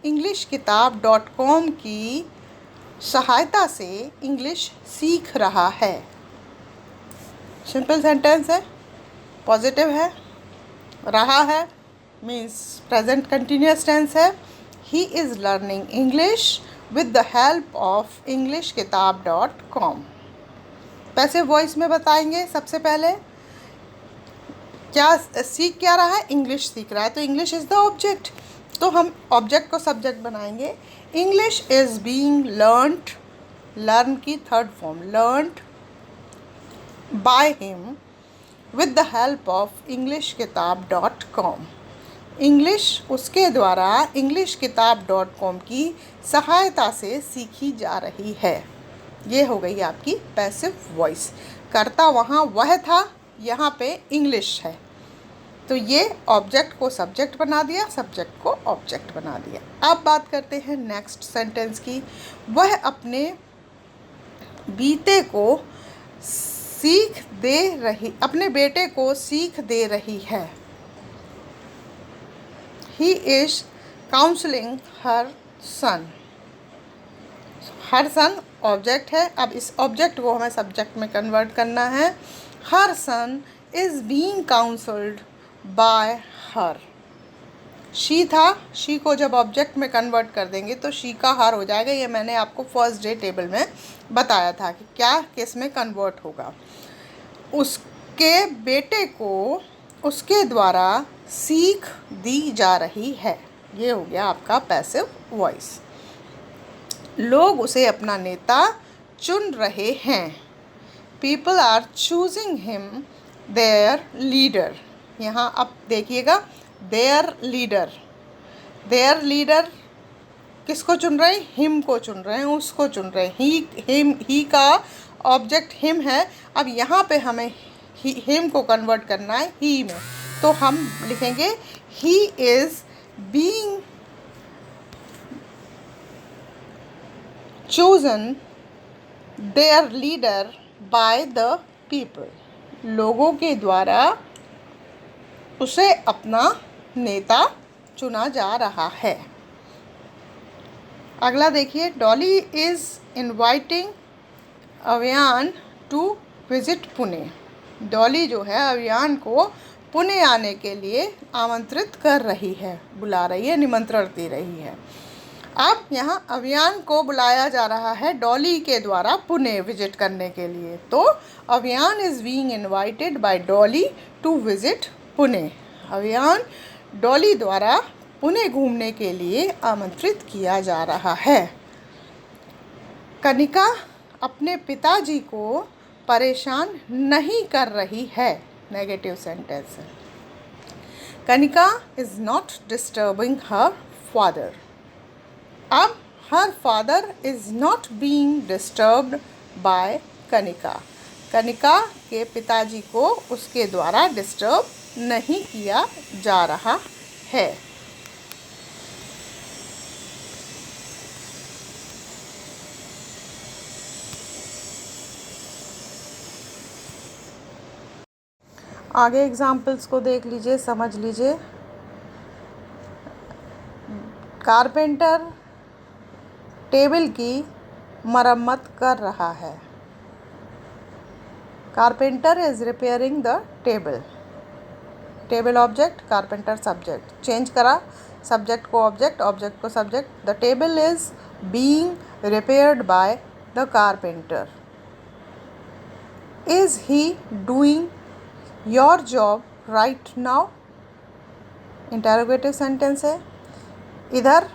englishkitab.com की सहायता से इंग्लिश सीख रहा है। सिंपल सेंटेंस है, पॉजिटिव है, रहा है मीन्स प्रेजेंट कंटिन्यूअस टेंस है। He is learning English with the help of englishkitab.com। Passive voice में बताएंगे सबसे पहले क्या सीख क्या रहा है, इंग्लिश सीख रहा है, तो इंग्लिश इज़ द ऑब्जेक्ट, तो हम ऑब्जेक्ट को सब्जेक्ट बनाएंगे। English is being learned, learn की third form learned by him with the help of englishkitab.com। English उसके द्वारा englishkitab.com की सहायता से सीखी जा रही है। ये हो गई आपकी पैसिव वॉइस। कर्ता वहाँ वह था, यहाँ पे इंग्लिश है, तो ये ऑब्जेक्ट को सब्जेक्ट बना दिया, सब्जेक्ट को ऑब्जेक्ट बना दिया। अब बात करते हैं नेक्स्ट सेंटेंस की। वह अपने अपने बेटे को सीख दे रही है। He is counselling her son. Her son object है, अब इस ऑब्जेक्ट को हमें सब्जेक्ट में कन्वर्ट करना है। Her son is being counselled by her. She था, शी को जब ऑब्जेक्ट में कन्वर्ट कर देंगे तो शी का हर हो जाएगा। ये मैंने आपको फर्स्ट डे टेबल में बताया था कि क्या किस में कन्वर्ट होगा। उसके बेटे को उसके द्वारा सीख दी जा रही है। ये हो गया आपका पैसिव वॉइस। लोग उसे अपना नेता चुन रहे हैं। People are choosing him their leader. यहाँ अब देखिएगा, देयर लीडर, देयर लीडर किसको चुन रहे हैं, हिम को चुन रहे हैं, उसको चुन रहे हैं। ही का ऑब्जेक्ट हिम है। अब यहाँ पे हमें हिम को कन्वर्ट करना है ही में, तो हम लिखेंगे he is being chosen their leader by the people। लोगों के द्वारा उसे अपना नेता चुना जा रहा है। अगला देखिए, Dolly is inviting Avian to visit Pune. Dolly जो है अवियान को पुणे आने के लिए आमंत्रित कर रही है, बुला रही है, निमंत्रण दे रही है। अब यहाँ अवियान को बुलाया जा रहा है डॉली के द्वारा पुणे विजिट करने के लिए, तो Avian is being invited by Dolly to visit Pune. Avian Dolly द्वारा पुणे घूमने के लिए आमंत्रित किया जा रहा है। कनिका अपने पिताजी को परेशान नहीं कर रही है। नेगेटिव सेंटेंस है। Kanika is not disturbing her father. अब her father is not being disturbed by Kanika. Kanika के पिताजी को उसके द्वारा डिस्टर्ब नहीं किया जा रहा है। आगे एग्जाम्पल्स को देख लीजिए, समझ लीजिए। कारपेंटर टेबल की मरम्मत कर रहा है। Carpenter is repairing the table. Table object, carpenter subject. Change करा, सब्जेक्ट को ऑब्जेक्ट, ऑब्जेक्ट को subject. The table is being repaired by the carpenter. Is he doing your job right now. Interrogative sentence है। इधर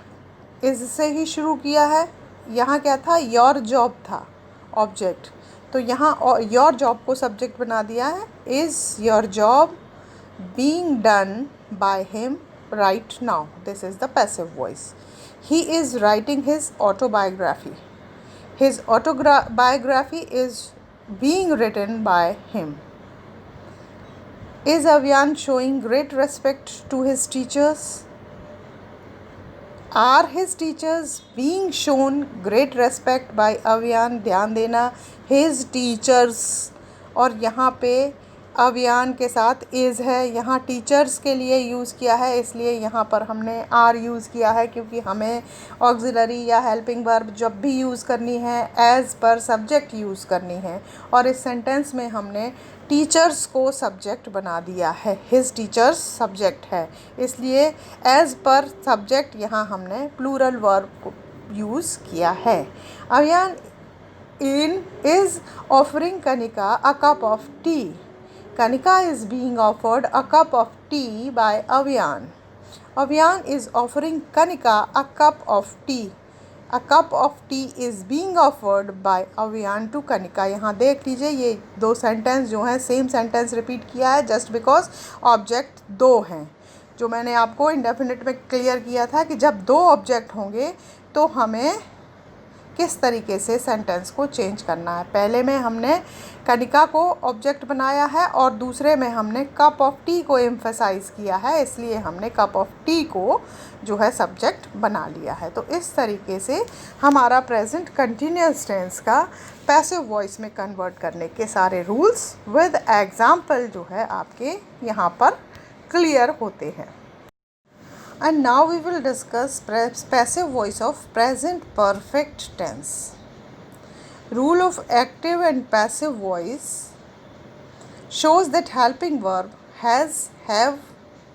is से ही शुरू किया है, यहाँ क्या था, योर जॉब था ऑब्जेक्ट, तो यहाँ योर जॉब को सब्जेक्ट बना दिया है। Is your job being done by him right now. This is the passive voice. He is writing his autobiography. His autobiography is being written by him. Is Avian showing great respect to his teachers? Are his teachers being shown great respect by Avian? ध्यान देना, his teachers, और यहाँ पे अभियान के साथ is है। यहाँ टीचर्स के लिए यूज़ किया है, इसलिए यहाँ पर हमने आर यूज़ किया है, क्योंकि हमें ऑक्सिलरी या हेल्पिंग वर्ब जब भी यूज़ करनी है एज़ पर सब्जेक्ट यूज़ करनी है। और इस सेंटेंस में हमने टीचर्स को सब्जेक्ट बना दिया है, हिज टीचर्स सब्जेक्ट है, इसलिए एज़ पर सब्जेक्ट यहाँ हमने प्लूरल वर्ब को यूज़ किया है। अभियान is offering Kanika a cup of tea. Kanika is being offered a cup of tea by Avian. Avian is offering Kanika a cup of tea. A cup of tea is being offered by Avian to Kanika. यहाँ देख लीजिए, ये दो sentence जो हैं same sentence repeat किया है, just because object दो हैं। जो मैंने आपको इंडेफिनिट में क्लियर किया था कि जब दो ऑब्जेक्ट होंगे तो हमें किस तरीके से सेंटेंस को चेंज करना है। पहले में हमने कनिका को ऑब्जेक्ट बनाया है और दूसरे में हमने कप ऑफ टी को एम्फसाइज़ किया है, इसलिए हमने कप ऑफ टी को जो है सब्जेक्ट बना लिया है। तो इस तरीके से हमारा प्रेजेंट कंटिन्यूअस टेंस का पैसिव वॉइस में कन्वर्ट करने के सारे रूल्स विद एग्जाम्पल जो है आपके यहाँ पर क्लियर होते हैं। And now we will discuss passive voice of present perfect tense. Rule of active and passive voice shows that helping verb has, have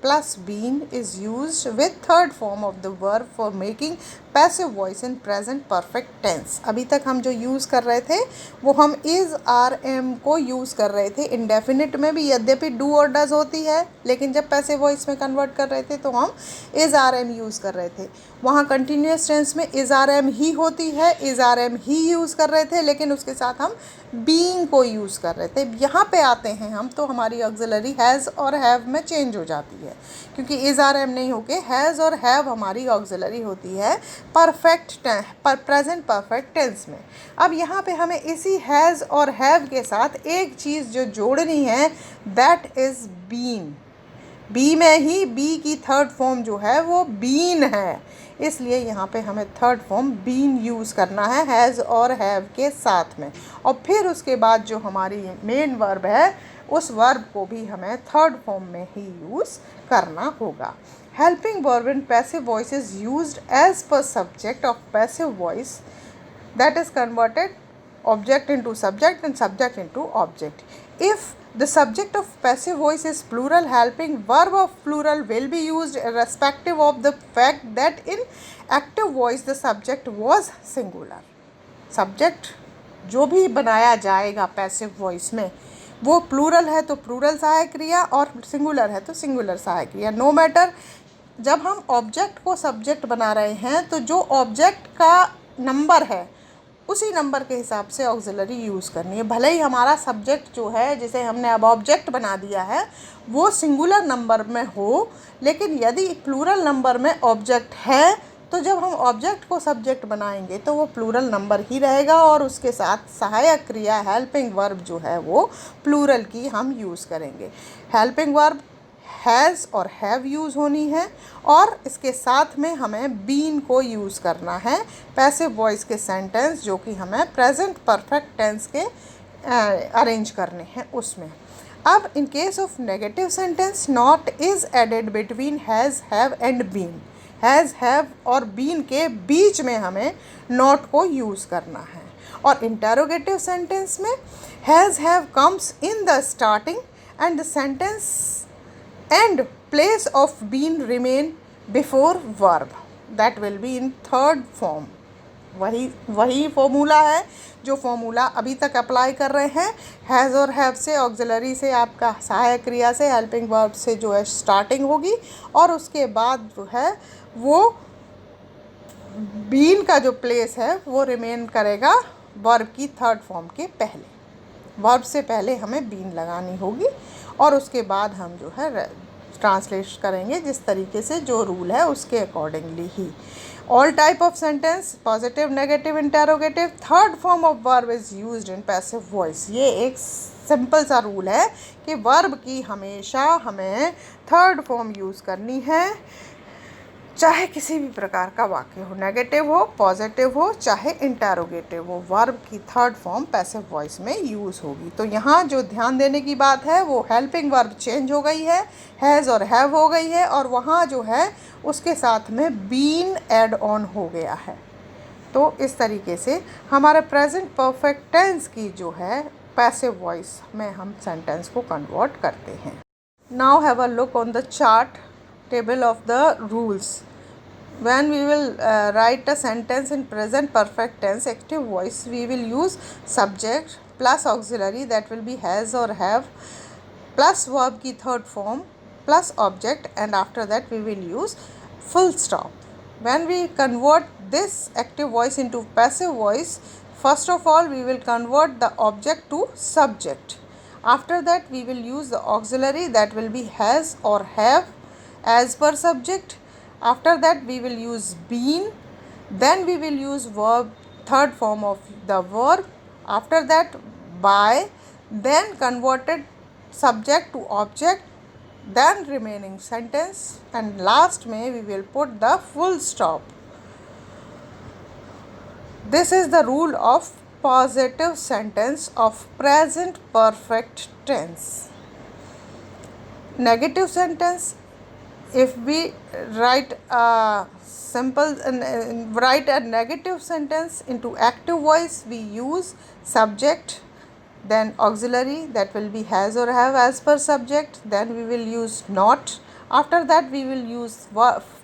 plus been is used with third form of the verb for making passive voice in present perfect tense. अभी तक हम जो use कर रहे थे वो हम is, are, am को यूज़ कर रहे थे। इंडेफिनिट में भी यद्यपि डू और डज होती है, लेकिन जब पैसिव वॉइस में कन्वर्ट कर रहे थे तो हम is, are, am यूज़ कर रहे थे। वहाँ कंटिन्यूअस टेंस में is, are, am ही होती है, is, are, am he use कर रहे थे, लेकिन उसके साथ हम बीइंग को यूज़ कर रहे थे। यहाँ पे आते हैं हम तो हमारी ऑक्सिलरी हैज़ और हैव में चेंज हो जाती है, क्योंकि इज़, आर, एम नहीं होके हैज़ और हैव हमारी ऑक्सिलरी होती है प्रेजेंट परफेक्ट टेंस में। अब यहाँ पे हमें इसी हैज़ और हैव के साथ एक चीज़ जो जोड़नी है, दैट इज़ बीन। बी में ही बी की थर्ड फॉर्म जो है वो बीन है, इसलिए यहाँ पे हमें थर्ड फॉर्म बीन यूज़ करना है हैज़ और हैव के साथ में। और फिर उसके बाद जो हमारी मेन वर्ब है उस वर्ब को भी हमें थर्ड फॉर्म में ही यूज़ करना होगा। Helping verb in passive voice is used as per subject of passive voice that is converted object into subject and subject into object. If the subject of passive voice is plural, helping verb of plural will be used irrespective of the fact that in active voice the subject was singular. Subject जो भी बनाया जाएगा passive voice में वो plural है तो plural सहायक क्रिया और सिंगुलर है तो सिंगुलर सहायक क्रिया। नो मैटर, जब हम ऑब्जेक्ट को सब्जेक्ट बना रहे हैं तो जो ऑब्जेक्ट का नंबर है उसी नंबर के हिसाब से ऑक्सिलरी यूज़ करनी है। भले ही हमारा सब्जेक्ट जो है जिसे हमने अब ऑब्जेक्ट बना दिया है वो सिंगुलर नंबर में हो, लेकिन यदि प्लूरल नंबर में ऑब्जेक्ट है तो जब हम ऑब्जेक्ट को सब्जेक्ट बनाएंगे तो वो प्लूरल नंबर ही रहेगा और उसके साथ सहायक क्रिया हेल्पिंग वर्ब जो है वो प्लूरल की हम यूज़ करेंगे। हेल्पिंग वर्ब हैज़ और हैव यूज़ होनी है और इसके साथ में हमें बीन को यूज़ करना है पैसिव वॉइस के सेंटेंस जो कि हमें प्रेजेंट परफेक्ट टेंस के अरेंज करने हैं उसमें। अब in case of negative sentence not is added between has, have and been. Has, have और बीन के बीच में हमें नॉट को यूज़ करना है। और इंटेरोगेटिव सेंटेंस में has, have comes in the starting and the sentence and place of been remain before verb, that will be in third form। वही फॉर्मूला है जो फॉर्मूला अभी तक अप्लाई कर रहे हैं। हैज़ और हैव से ऑक्सिलरी से आपका सहायक क्रिया से हेल्पिंग वर्ब से जो है स्टार्टिंग होगी और उसके बाद जो है वो बीन का जो प्लेस है वो रिमेन करेगा वर्ब की थर्ड फॉर्म के पहले। वर्ब से पहले हमें बीन लगानी होगी और उसके बाद हम जो है ट्रांसलेट करेंगे जिस तरीके से जो रूल है उसके accordingly he. All type of sentence positive, negative, interrogative, third form of verb is used in passive voice. ये एक सिंपल सा रूल है कि वर्ब की हमेशा हमें थर्ड फॉर्म यूज़ करनी है, चाहे किसी भी प्रकार का वाक्य हो, नेगेटिव हो, पॉजिटिव हो, चाहे इंटरोगेटिव हो, वर्ब की थर्ड फॉर्म पैसिव वॉइस में यूज़ होगी। तो यहाँ जो ध्यान देने की बात है वो हेल्पिंग वर्ब चेंज हो गई है, हैज़ और हैव हो गई है, और वहाँ जो है उसके साथ में बीन ऐड ऑन हो गया है। तो इस तरीके से हमारे प्रेजेंट परफेक्ट टेंस की जो है पैसिव वॉइस में हम सेंटेंस को कन्वर्ट करते हैं। Now have a look on the chart table of the rules. When we will write a sentence in present perfect tense active voice, we will use subject plus auxiliary, that will be has or have, plus verb की third form plus object, and after that we will use full stop. When we convert this active voice into passive voice, first of all we will convert the object to subject. After that we will use the auxiliary, that will be has or have as per subject. After that we will use been, then we will use verb, third form of the verb. After that by, then converted subject to object, then remaining sentence, and last में we will put the full stop. This is the rule of positive sentence of present perfect tense. Negative sentence, if we write a write a negative sentence into active voice, we use subject, then auxiliary, that will be has or have as per subject, then we will use not. After that we will use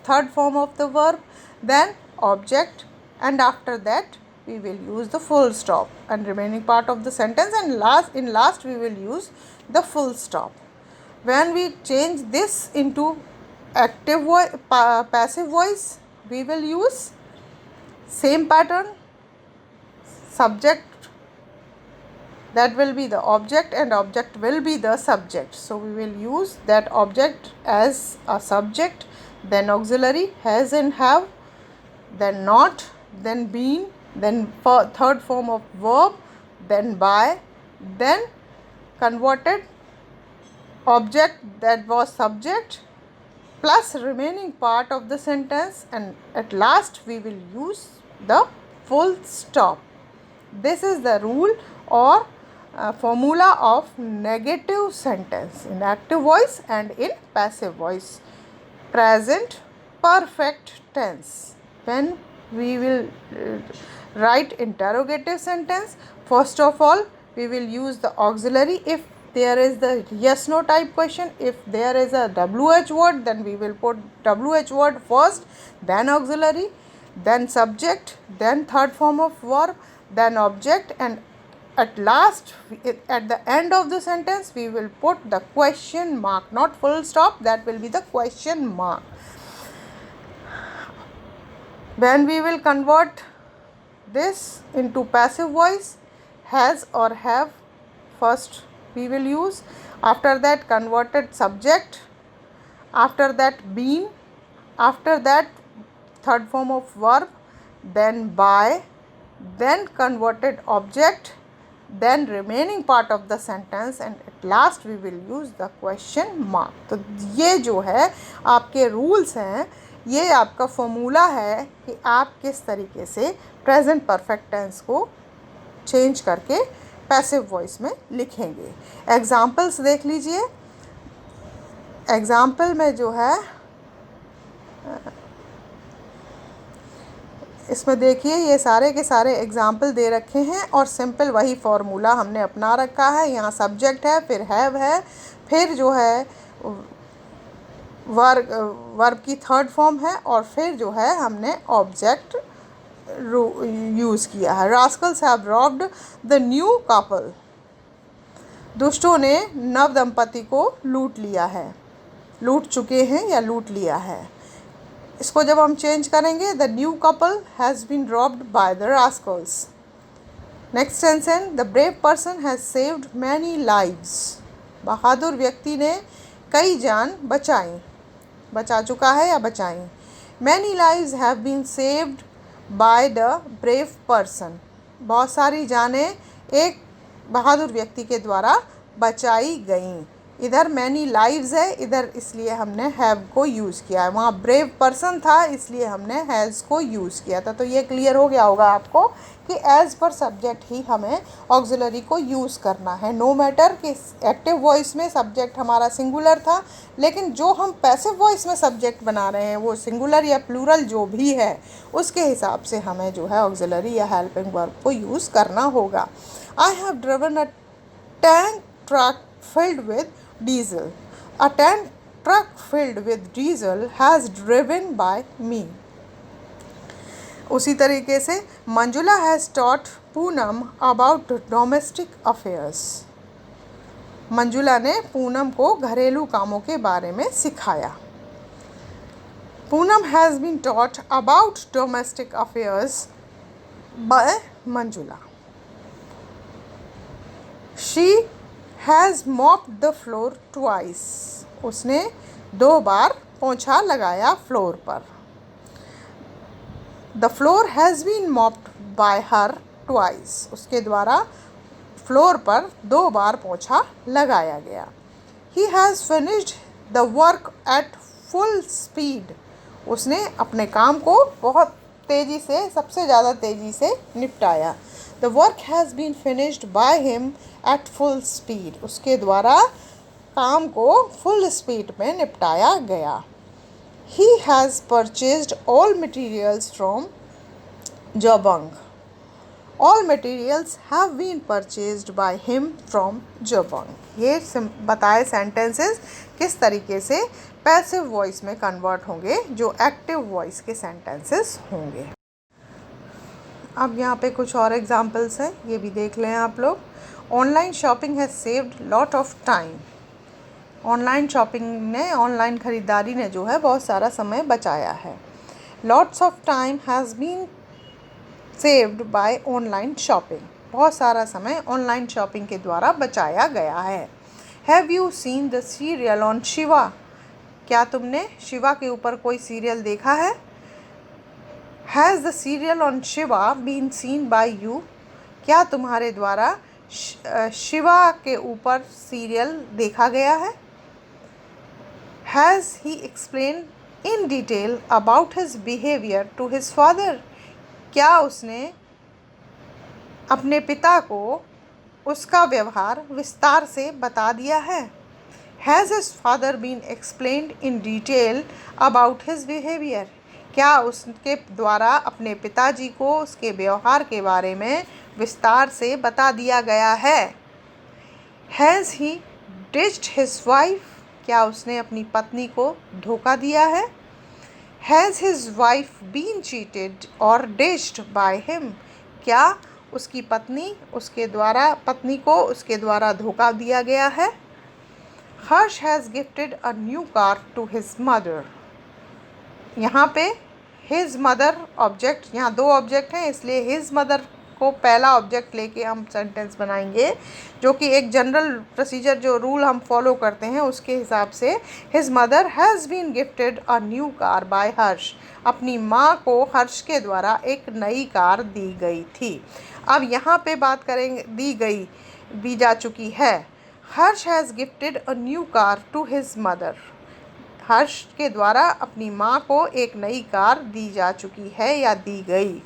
third form of the verb, then object, and after that we will use the full stop and remaining part of the sentence, and last we will use the full stop. When we change this into active voice, passive voice, we will use same pattern, subject, that will be the object, and object will be the subject. So we will use that object as a subject, then auxiliary, has and have, then not, then been, then third form of verb, then by, then converted object, that was subject, plus remaining part of the sentence, and at last we will use the full stop. This is the rule or formula of negative sentence in active voice and in passive voice. Present perfect tense. When we will write interrogative sentence, first of all we will use the auxiliary if there is the yes no type question. If there is a WH word, then we will put WH word first, then auxiliary, then subject, then third form of verb, then object, and at last at the end of the sentence we will put the question mark, not full stop, that will be the question mark. When we will convert this into passive voice, has or have first we will use, after that converted subject, after that been, after that third form of verb, then by, then converted object, then remaining part of the sentence, and at last we will use the question mark. तो ये जो है आपके rules हैं, ये आपका formula है कि आप किस तरीके से प्रेजेंट परफेक्ट टेंस को चेंज करके पैसिव वॉइस में लिखेंगे। एग्जाम्पल्स देख लीजिए। एग्जाम्पल में जो है इसमें देखिए ये सारे के सारे एग्जाम्पल दे रखे हैं और सिंपल वही फार्मूला हमने अपना रखा है। यहाँ सब्जेक्ट है, फिर हैव है, फिर जो है वर्ब की थर्ड फॉर्म है, और फिर जो है हमने ऑब्जेक्ट यूज़ किया है। Rascals have robbed the new couple. दुष्टों ने नव दंपति को लूट लिया है, लूट चुके हैं या लूट लिया है। इसको जब हम चेंज करेंगे, the new couple has been robbed by the rascals. Next sentence, the brave person has saved many lives. बहादुर व्यक्ति ने कई जान बचा चुका है या बचाई। Many lives have been saved by the brave person. बहुत सारी जानें एक बहादुर व्यक्ति के द्वारा बचाई गईं। इधर मैनी लाइव्स है, इधर इसलिए हमने हैव को यूज़ किया है। वहाँ ब्रेव पर्सन था इसलिए हमने हैज़ को यूज़ किया था। तो ये क्लियर हो गया होगा आपको कि एज पर सब्जेक्ट ही हमें ऑक्सिलरी को यूज़ करना है। नो मैटर कि एक्टिव वॉइस में सब्जेक्ट हमारा सिंगुलर था, लेकिन जो हम पैसिव वॉइस में सब्जेक्ट बना रहे हैं वो सिंगुलर या प्लूरल जो भी है उसके हिसाब से हमें जो है ऑक्सिलरी या हेल्पिंग वर्ब को यूज़ करना होगा। I have driven a tank truck filled with diesel. A tank truck filled with diesel has driven by me. उसी तरीके से Manjula has taught Poonam about domestic affairs. Manjula ने पूनम को घरेलू कामों के बारे में सिखाया। Poonam has been taught about domestic affairs by Manjula. She has mopped the floor twice. उसने 2 बार पोंछा लगाया फ्लोर पर। The floor has been mopped by her twice. उसके द्वारा फ्लोर पर 2 बार पोंछा लगाया गया। He has finished the work at full speed. उसने अपने काम को बहुत तेज़ी से, सबसे ज़्यादा तेज़ी से निपटाया। The work has been finished by him at full speed. उसके द्वारा काम को full speed में निपटाया गया। He has purchased all materials from Jabang. All materials have been purchased by him from Jabang. ये बताए सेंटेंसेस किस तरीके से पैसिव वॉइस में कन्वर्ट होंगे जो एक्टिव वॉइस के सेंटेंसेस होंगे। अब यहाँ पे कुछ और एग्जांपल्स हैं, ये भी देख लें आप लोग। Online shopping has saved lot of time. Online shopping ने, ऑनलाइन ख़रीदारी ने जो है बहुत सारा समय बचाया है। Lots of time has been saved by online shopping. बहुत सारा समय ऑनलाइन शॉपिंग के द्वारा बचाया गया है। Have you seen the serial on Shiva? क्या तुमने शिवा के ऊपर कोई सीरियल देखा है? Has the serial on Shiva been seen by you? क्या तुम्हारे द्वारा शिवा के ऊपर सीरियल देखा गया है? Has he explained in detail about his behavior to his father? क्या उसने अपने पिता को उसका व्यवहार विस्तार से बता दिया है? Has his father been explained in detail about his behavior? क्या उसके द्वारा अपने पिताजी को उसके व्यवहार के बारे में विस्तार से बता दिया गया है? Has he ditched his wife? क्या उसने अपनी पत्नी को धोखा दिया है? Has his wife been cheated or ditched by him? क्या उसकी पत्नी को उसके द्वारा धोखा दिया गया है? Harsh has gifted a new car to his mother. यहाँ पे his mother ऑब्जेक्ट, यहाँ 2 ऑब्जेक्ट हैं इसलिए his mother को पहला ऑब्जेक्ट लेके हम सेंटेंस बनाएंगे, जो कि एक जनरल प्रोसीजर जो रूल हम फॉलो करते हैं उसके हिसाब से। his mother has been gifted a new car by हर्ष। अपनी माँ को हर्ष के द्वारा एक नई कार दी गई थी। अब यहाँ पे बात करेंगे, दी जा चुकी है। Harsh has gifted a new car to his mother. Harsh के द्वारा अपनी माँ को एक नई कार दी जा चुकी है या दी गई।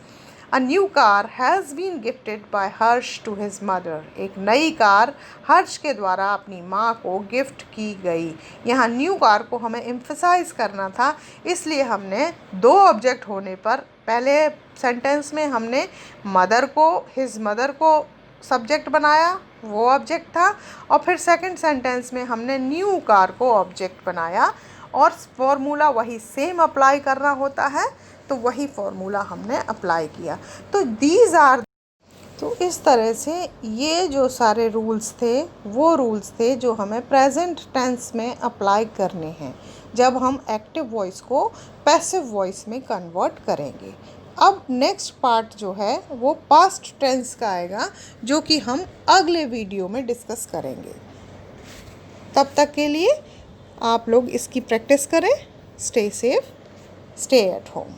A new car has been gifted by Harsh to his mother. एक नई कार हर्ष के द्वारा अपनी माँ को गिफ्ट की गई। यहाँ न्यू कार को हमें एम्फसाइज करना था, इसलिए हमने 2 ऑब्जेक्ट होने पर पहले सेंटेंस में हमने मदर को, हिज मदर को सब्जेक्ट बनाया, वो ऑब्जेक्ट था, और फिर सेकंड सेंटेंस में हमने न्यू कार को ऑब्जेक्ट बनाया और फॉर्मूला वही सेम अप्लाई करना होता है, तो वही फॉर्मूला हमने अप्लाई किया। तो इस तरह से ये जो सारे रूल्स थे वो रूल्स थे जो हमें प्रेजेंट टेंस में अप्लाई करने हैं जब हम एक्टिव वॉइस को पैसिव वॉइस में कन्वर्ट करेंगे। अब नेक्स्ट पार्ट जो है वो पास्ट टेंस का आएगा, जो कि हम अगले वीडियो में डिस्कस करेंगे। तब तक के लिए आप लोग इसकी प्रैक्टिस करें। Stay safe, stay at home.